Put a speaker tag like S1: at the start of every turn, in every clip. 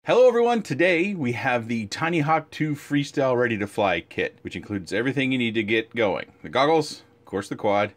S1: Hello everyone, today we have the Tinyhawk 2 FreeStyle Ready to Fly kit, which includes everything you need to get going. The goggles, of course the quad,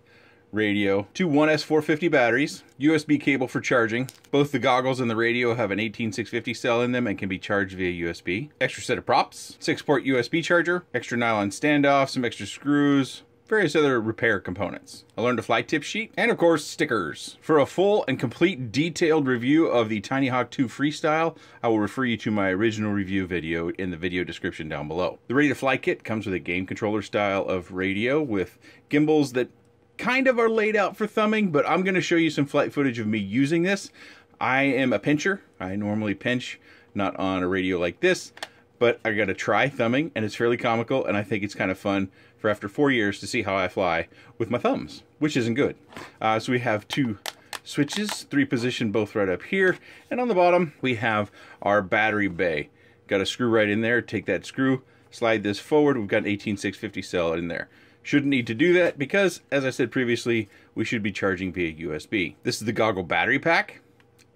S1: radio, two 1S450 batteries, USB cable for charging. Both the goggles and the radio have an 18650 cell in them and can be charged via USB. Extra set of props, 6-port USB charger, extra nylon standoff, some extra screws, various other repair components, a learn to fly tip sheet, and of course stickers. For a full and complete detailed review of the Tinyhawk 2 FreeStyle, I will refer you to my original review video in the video description down below. The Ready to Fly kit comes with a game controller style of radio with gimbals that kind of are laid out for thumbing, but I'm going to show you some flight footage of me using this. I am a pincher. I normally pinch, not on a radio like this, but I got to try thumbing, and it's fairly comical, and I think it's kind of fun for after 4 years to see how I fly with my thumbs, which isn't good. So we have two switches, 3-position, both right up here, and on the bottom we have our battery bay. Got a screw right in there. Take that screw, slide this forward. We've got an 18650 cell in there. Shouldn't need to do that because, as I said previously, we should be charging via USB. This is the goggle battery pack.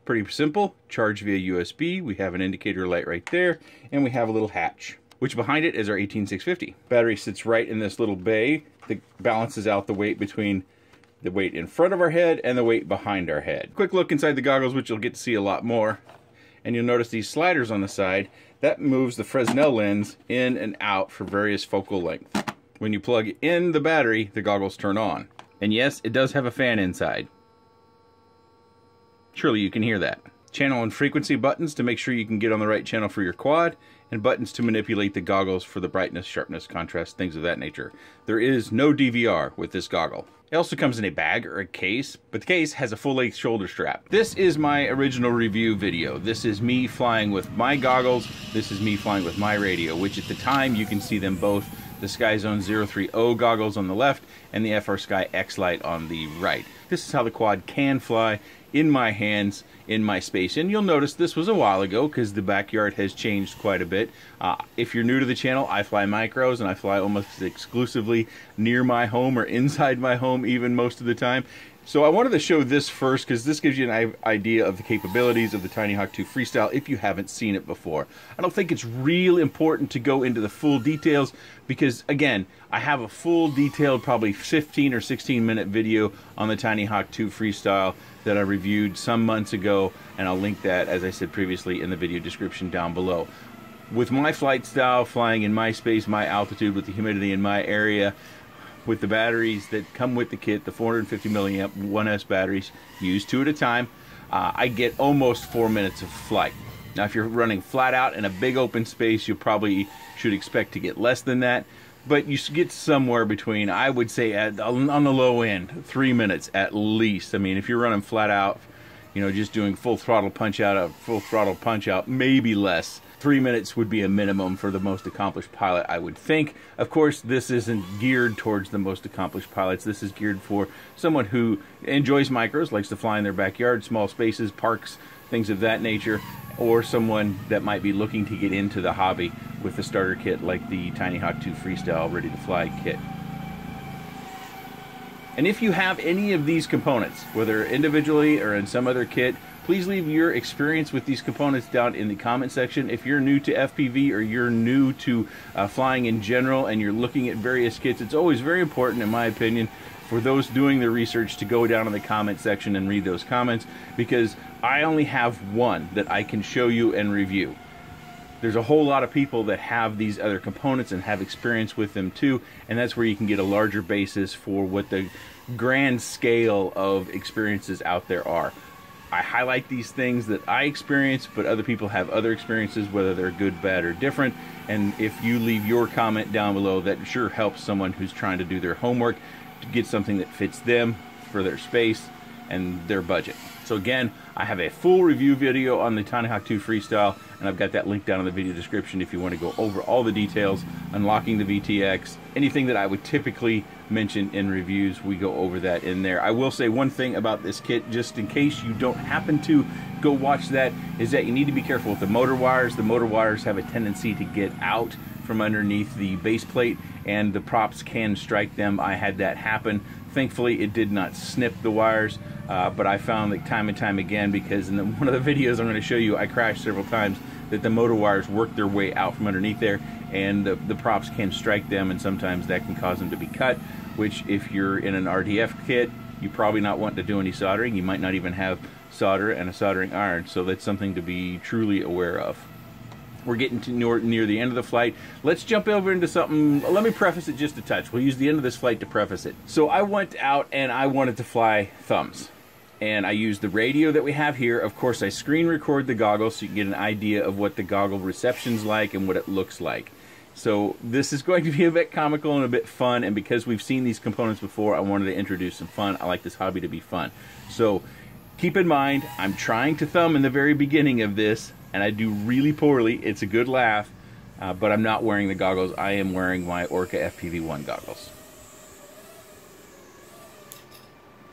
S1: Pretty simple, charge via USB. We have an indicator light right there, and we have a little hatch, which behind it is our 18650. Battery sits right in this little bay that balances out the weight between the weight in front of our head and the weight behind our head. Quick look inside the goggles, which you'll get to see a lot more. And you'll notice these sliders on the side. That moves the Fresnel lens in and out for various focal length. When you plug in the battery, the goggles turn on. And yes, it does have a fan inside. Surely you can hear that. Channel and frequency buttons to make sure you can get on the right channel for your quad, and buttons to manipulate the goggles for the brightness, sharpness, contrast, things of that nature. There is no DVR with this goggle. It also comes in a bag or a case, but the case has a full-length shoulder strap. This is my original review video. This is me flying with my goggles. This is me flying with my radio, which at the time you can see them both, the SkyZone 030 goggles on the left and the FrSky X-Lite on the right. This is how the quad can fly in my hands, in my space. And you'll notice this was a while ago because the backyard has changed quite a bit. If you're new to the channel, I fly micros, and I fly almost exclusively near my home or inside my home even most of the time. So I wanted to show this first because this gives you an idea of the capabilities of the Tinyhawk 2 FreeStyle if you haven't seen it before. I don't think it's real important to go into the full details because, again, I have a full detailed probably 15 or 16 minute video on the Tinyhawk 2 FreeStyle that I reviewed some months ago, and I'll link that, as I said previously, in the video description down below. With my flight style, flying in my space, my altitude, with the humidity in my area, with the batteries that come with the kit, the 450 milliamp 1S batteries, used 2 at a time, I get almost 4 minutes of flight. Now if you're running flat out in a big open space, you probably should expect to get less than that, but you get somewhere between, I would say on the low end, 3 minutes at least. I mean, if you're running flat out, you know, just doing full throttle punch out, maybe less. 3 minutes would be a minimum for the most accomplished pilot, I would think. Of course, this isn't geared towards the most accomplished pilots. This is geared for someone who enjoys micros, likes to fly in their backyard, small spaces, parks, things of that nature, or someone that might be looking to get into the hobby with a starter kit like the Tinyhawk 2 FreeStyle Ready to Fly kit. And if you have any of these components, whether individually or in some other kit, please leave your experience with these components down in the comment section. If you're new to FPV or you're new to flying in general and you're looking at various kits, it's always very important, in my opinion, for those doing the research to go down in the comment section and read those comments, because I only have one that I can show you and review. There's a whole lot of people that have these other components and have experience with them too, and that's where you can get a larger basis for what the grand scale of experiences out there are. I highlight these things that I experience, but other people have other experiences, whether they're good, bad, or different. And if you leave your comment down below, that sure helps someone who's trying to do their homework to get something that fits them for their space and their budget. So again, I have a full review video on the Tinyhawk 2 FreeStyle, and I've got that link down in the video description if you want to go over all the details, unlocking the VTX, anything that I would typically mention in reviews, we go over that in there. I will say one thing about this kit, just in case you don't happen to go watch that, is that you need to be careful with the motor wires. The motor wires have a tendency to get out from underneath the base plate, and the props can strike them. I had that happen. Thankfully, it did not snip the wires, but I found that time and time again, because in one of the videos I'm going to show you, I crashed several times that the motor wires work their way out from underneath there, and the props can strike them, and sometimes that can cause them to be cut, which if you're in an RTF kit, you probably not want to do any soldering. You might not even have solder and a soldering iron, so that's something to be truly aware of. We're getting to near the end of the flight. Let's jump over into something. Let me preface it just a touch. We'll use the end of this flight to preface it. So I went out and I wanted to fly thumbs. And I used the radio that we have here. Of course, I screen record the goggles so you can get an idea of what the goggle reception's like and what it looks like. So this is going to be a bit comical and a bit fun, and because we've seen these components before, I wanted to introduce some fun. I like this hobby to be fun. So keep in mind, I'm trying to thumb in the very beginning of this, and I do really poorly. It's a good laugh, but I'm not wearing the goggles. I am wearing my Orca FPV-1 goggles.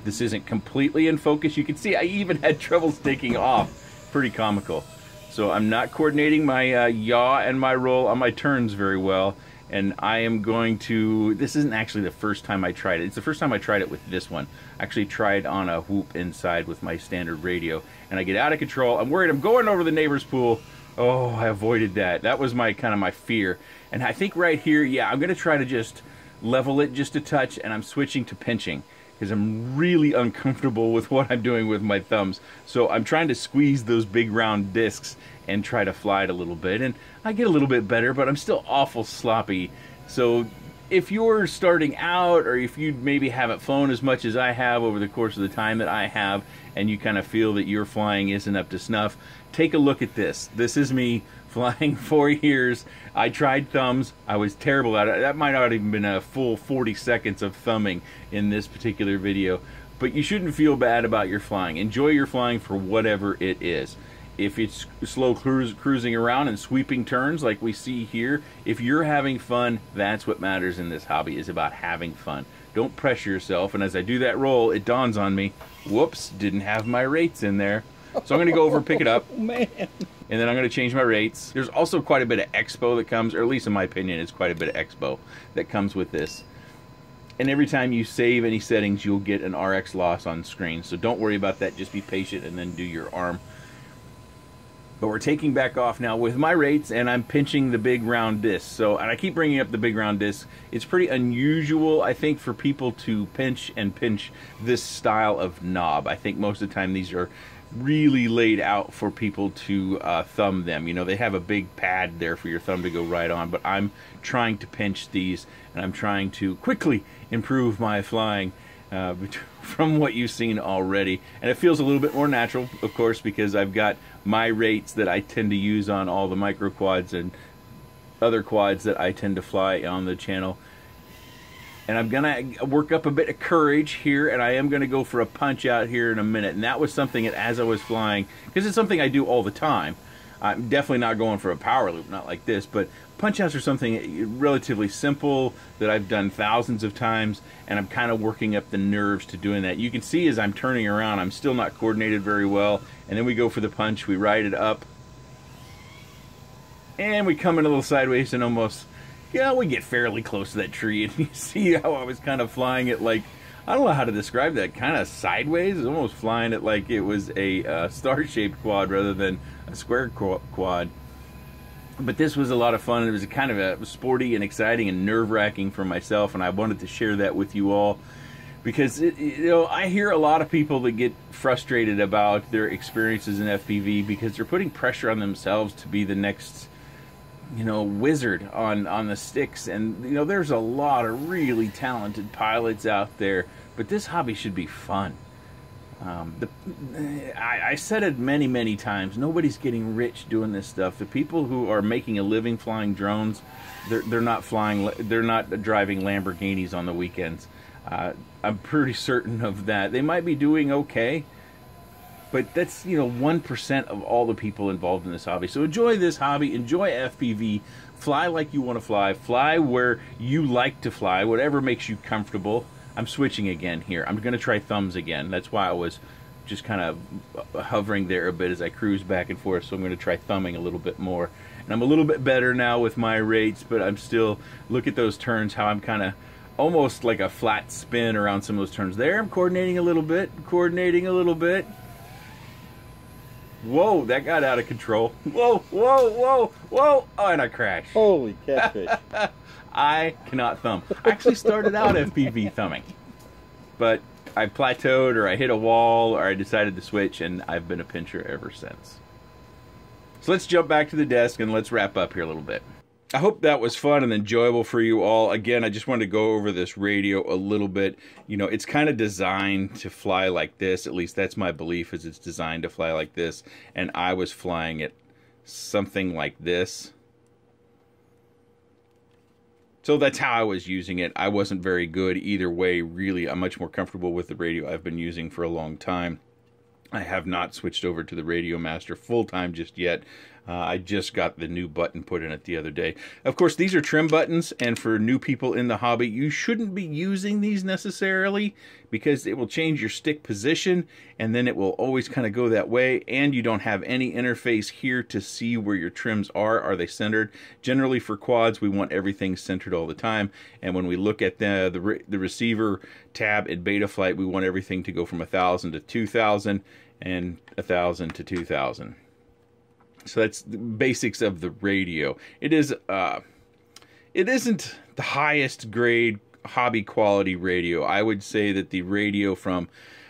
S1: This isn't completely in focus. You can see I even had trouble taking off. Pretty comical. So I'm not coordinating my yaw and my roll on my turns very well, and I am going to, this isn't actually the first time I tried it. It's the first time I tried it with this one. I actually tried on a whoop inside with my standard radio, and I get out of control. I'm worried I'm going over the neighbor's pool. Oh, I avoided that. That was my kind of my fear. And I think right here, yeah, I'm gonna try to just level it just a touch, and I'm switching to pinching, because I'm really uncomfortable with what I'm doing with my thumbs. So I'm trying to squeeze those big round discs and try to fly it a little bit. And I get a little bit better, but I'm still awful sloppy. So if you're starting out, or if you maybe haven't flown as much as I have over the course of the time that I have, and you kind of feel that your flying isn't up to snuff, take a look at this. This is me flying 4 years. I tried thumbs. I was terrible at it. That might not have even been a full 40 seconds of thumbing in this particular video. But you shouldn't feel bad about your flying. Enjoy your flying for whatever it is. If it's slow cruising around and sweeping turns like we see here, if you're having fun, that's what matters in this hobby, is about having fun. Don't pressure yourself. And as I do that roll, it dawns on me, whoops, didn't have my rates in there. So I'm going to go over and pick it up. Oh, man. And then I'm going to change my rates. There's also quite a bit of expo that comes, or at least in my opinion, it's quite a bit of expo that comes with this. And every time you save any settings, you'll get an RX loss on screen. So don't worry about that. Just be patient and then do your arm. But we're taking back off now with my rates, and I'm pinching the big round disc. So, and I keep bringing up the big round disc. It's pretty unusual, I think, for people to pinch this style of knob. I think most of the time these are really laid out for people to thumb them. You know, they have a big pad there for your thumb to go right on, but I'm trying to pinch these, and I'm trying to quickly improve my flying from what you've seen already. And it feels a little bit more natural, of course, because I've got my rates that I tend to use on all the micro quads and other quads that I tend to fly on the channel. And I'm going to work up a bit of courage here, and I am going to go for a punch out here in a minute. And that was something that, as I was flying, because it's something I do all the time, I'm definitely not going for a power loop, not like this, but punch outs are something relatively simple that I've done thousands of times, and I'm kind of working up the nerves to doing that. You can see as I'm turning around, I'm still not coordinated very well, and then we go for the punch, we ride it up, and we come in a little sideways and almost, yeah, we get fairly close to that tree, and you see how I was kind of flying it like, I don't know how to describe that, kind of sideways. It's almost flying it like it was a star-shaped quad rather than a square quad. But this was a lot of fun. It was kind of a sporty and exciting and nerve-wracking for myself, and I wanted to share that with you all because you know, I hear a lot of people that get frustrated about their experiences in FPV because they're putting pressure on themselves to be the next, you know, wizard on the sticks. And you know, there's a lot of really talented pilots out there, but this hobby should be fun. I said it many times, nobody's getting rich doing this stuff. The people who are making a living flying drones, they're not driving Lamborghinis on the weekends. I'm pretty certain of that. They might be doing okay, but that's, you know, 1% of all the people involved in this hobby. So enjoy this hobby, enjoy FPV, fly like you want to fly where you like to fly, whatever makes you comfortable. I'm switching again here. I'm going to try thumbs again. That's why I was just kind of hovering there a bit as I cruise back and forth. So I'm going to try thumbing a little bit more. And I'm a little bit better now with my rates, but I'm still, look at those turns, how I'm kind of almost like a flat spin around some of those turns. There, I'm coordinating a little bit, Whoa, that got out of control. Whoa, whoa, whoa, whoa. Oh, and I crashed.
S2: Holy catfish.
S1: I cannot thumb. I actually started out FPV thumbing, but I plateaued, or I hit a wall, or I decided to switch, and I've been a pincher ever since. So let's jump back to the desk and let's wrap up here a little bit. I hope that was fun and enjoyable for you all. Again, I just wanted to go over this radio a little bit. You know, it's kind of designed to fly like this. At least that's my belief, is it's designed to fly like this. And I was flying it something like this. So that's how I was using it. I wasn't very good either way, really. I'm much more comfortable with the radio I've been using for a long time. I have not switched over to the Radio Master full-time just yet. I just got the new button put in it the other day. Of course, these are trim buttons, and for new people in the hobby, you shouldn't be using these necessarily, because it will change your stick position, and then it will always kind of go that way, and you don't have any interface here to see where your trims are. Are they centered? Generally, for quads, we want everything centered all the time, and when we look at the receiver tab in Betaflight, we want everything to go from 1,000 to 2,000, and 1,000 to 2,000. So that's the basics of the radio. It isn't the highest grade hobby quality radio. I would say that the radio from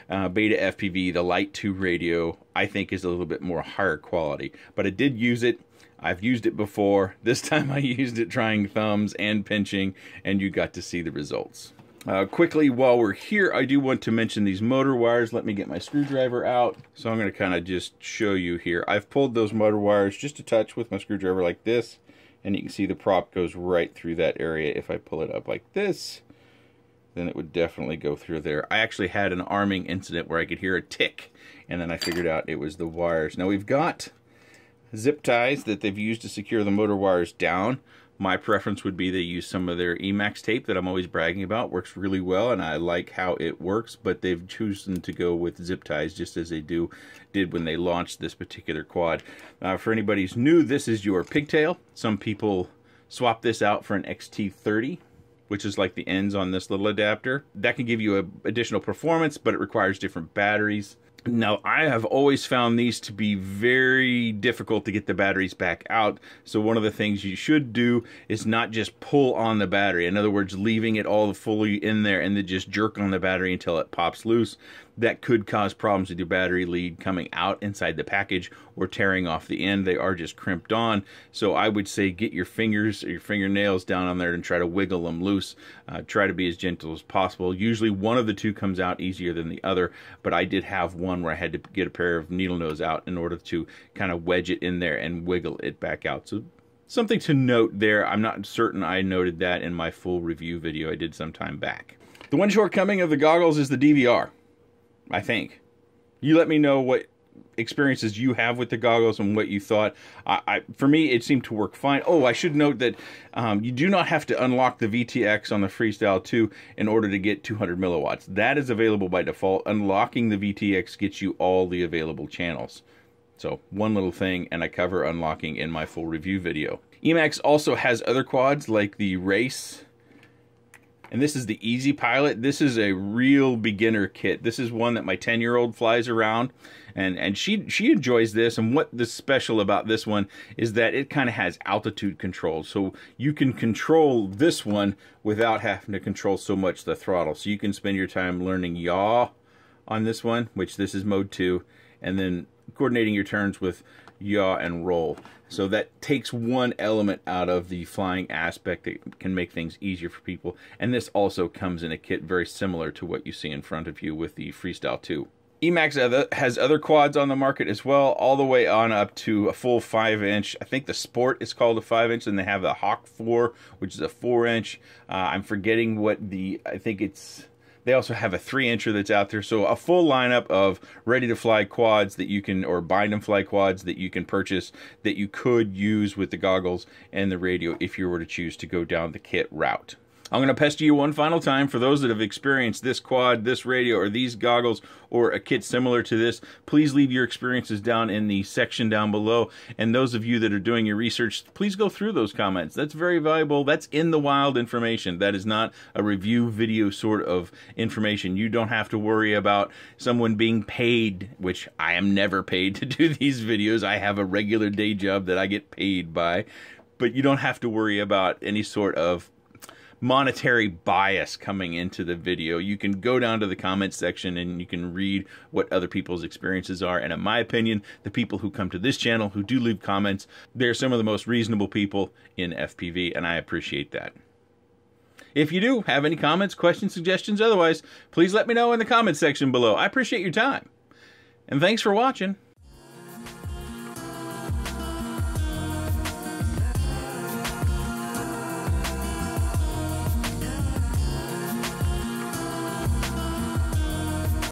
S1: Beta FPV, the Lite 2 radio, I think is a little bit more higher quality. But I did use it. I've used it before. This time I used it trying thumbs and pinching, and you got to see the results. Quickly, while we're here, I do want to mention these motor wires. Let me get my screwdriver out. So I'm going to kind of just show you here. I've pulled those motor wires just a touch with my screwdriver like this, and you can see the prop goes right through that area. If I pull it up like this, then it would definitely go through there. I actually had an arming incident where I could hear a tick, and then I figured out it was the wires. Now we've got zip ties that they've used to secure the motor wires down. My preference would be they use some of their Emax tape that I'm always bragging about. Works really well, and I like how it works, but they've chosen to go with zip ties just as they did when they launched this particular quad. For anybody who's new, this is your pigtail. Some people swap this out for an XT30, which is like the ends on this little adapter. That can give you additional performance, but it requires different batteries. Now, I have always found these to be very difficult to get the batteries back out. So one of the things you should do is not just pull on the battery. In other words, leaving it all fully in there and then just jerk on the battery until it pops loose. That could cause problems with your battery lead coming out inside the package or tearing off the end. They are just crimped on. So I would say get your fingers or your fingernails down on there and try to wiggle them loose. Try to be as gentle as possible. Usually one of the two comes out easier than the other, but I did have one where I had to get a pair of needle nose out in order to kind of wedge it in there and wiggle it back out. So something to note there. I'm not certain I noted that in my full review video I did some time back. The one shortcoming of the goggles is the DVR, I think. You let me know what experiences you have with the goggles and what you thought. For me, it seemed to work fine. Oh, I should note that you do not have to unlock the VTX on the FreeStyle 2 in order to get 200 milliwatts. That is available by default. Unlocking the VTX gets you all the available channels. So one little thing, and I cover unlocking in my full review video. Emax also has other quads like the Race, and this is the Easy Pilot. This is a real beginner kit. This is one that my 10-year-old flies around, and she enjoys this. And what is special about this one is that it kind of has altitude control. So you can control this one without having to control so much the throttle. So you can spend your time learning yaw on this one, which this is mode 2, and then coordinating your turns with yaw and roll. So that takes one element out of the flying aspect that can make things easier for people. And this also comes in a kit very similar to what you see in front of you with the FreeStyle 2. Emax has other quads on the market as well, all the way on up to a full 5-inch. I think the Sport is called a 5-inch, and they have the Hawk 4, which is a 4-inch. I'm forgetting what I think it's... They also have a 3-incher that's out there. So a full lineup of ready-to-fly quads that you can, or bind-and-fly quads that you can purchase that you could use with the goggles and the radio if you were to choose to go down the kit route. I'm going to pester you one final time. For those that have experienced this quad, this radio, or these goggles, or a kit similar to this, please leave your experiences down in the section down below. And those of you that are doing your research, please go through those comments. That's very valuable. That's in the wild information. That is not a review video sort of information. You don't have to worry about someone being paid, which I am never paid to do these videos. I have a regular day job that I get paid by. But you don't have to worry about any sort of monetary bias coming into the video. You can go down to the comments section and you can read what other people's experiences are. And in my opinion, the people who come to this channel who do leave comments, they're some of the most reasonable people in FPV, and I appreciate that. If you do have any comments, questions, suggestions, otherwise, please let me know in the comments section below. I appreciate your time. And thanks for watching.